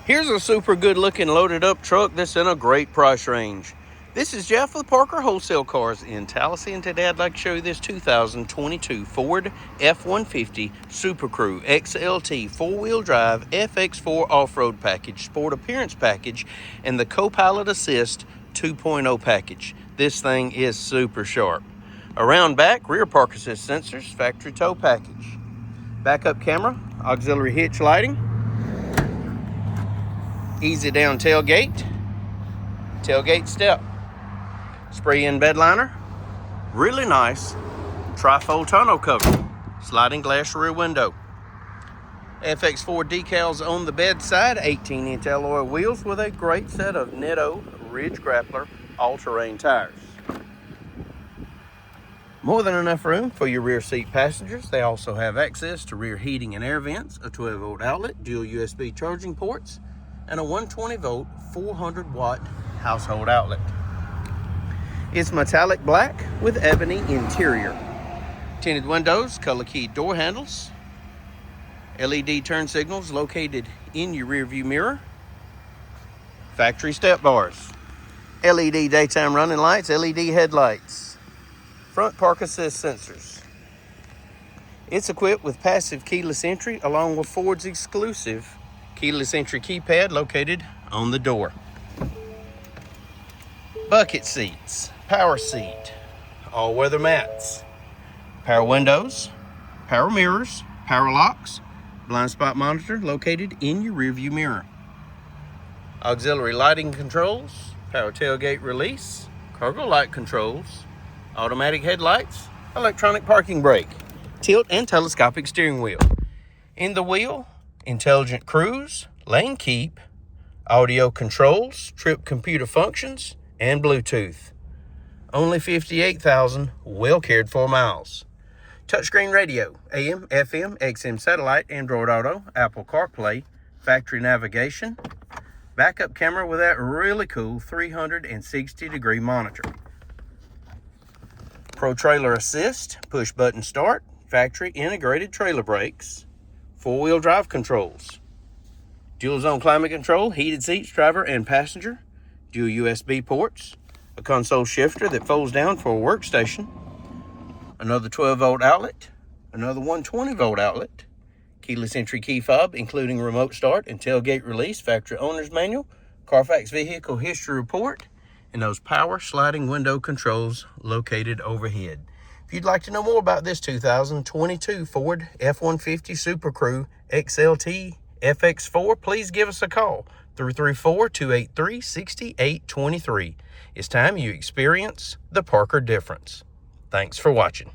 Here's a super good looking loaded up truck that's in a great price range. This is Jeff with Parker Wholesale Cars in Tallassee, and today I'd like to show you this 2022 Ford F-150 Super Crew XLT 4-wheel drive FX4 off-road package, sport appearance package, and the Co-Pilot Assist 2.0 package. This thing is super sharp. Around back, rear park assist sensors, factory tow package, backup camera, auxiliary hitch lighting, easy down tailgate step, spray-in bed liner, really nice trifold tonneau cover, sliding glass rear window, FX4 decals on the bedside, 18-inch alloy wheels with a great set of Netto Ridge Grappler all-terrain tires. More than enough room for your rear seat passengers. They also have access to rear heating and air vents, a 12-volt outlet, dual USB charging ports, and a 120-volt 400-watt household outlet. It's metallic black with ebony interior. Tinted windows, color-keyed door handles, LED turn signals located in your rear view mirror, factory step bars, LED daytime running lights, LED headlights, front park assist sensors. It's equipped with passive keyless entry along with Ford's exclusive keyless entry keypad located on the door. Bucket seats, power seat, all-weather mats, power windows, power mirrors, power locks, blind spot monitor located in your rear view mirror, auxiliary lighting controls, power tailgate release, cargo light controls, automatic headlights, electronic parking brake, tilt and telescopic steering wheel. In the wheel, intelligent cruise, lane keep, audio controls, trip computer functions, and Bluetooth. Only 58,000 well cared for miles. Touchscreen radio, AM, FM, XM satellite, Android Auto, Apple CarPlay, factory navigation, backup camera with that really cool 360-degree monitor. Pro Trailer Assist, push button start, factory integrated trailer brakes, 4-wheel drive controls, dual zone climate control, heated seats, driver and passenger, dual USB ports, a console shifter that folds down for a workstation, another 12-volt outlet, another 120-volt outlet, keyless entry key fob including remote start and tailgate release, factory owner's manual, Carfax vehicle history report, and those power sliding window controls located overhead. If you'd like to know more about this 2022 Ford F-150 Super Crew XLT FX4, please give us a call, 334-283-6823. It's time you experience the Parker difference. Thanks for watching.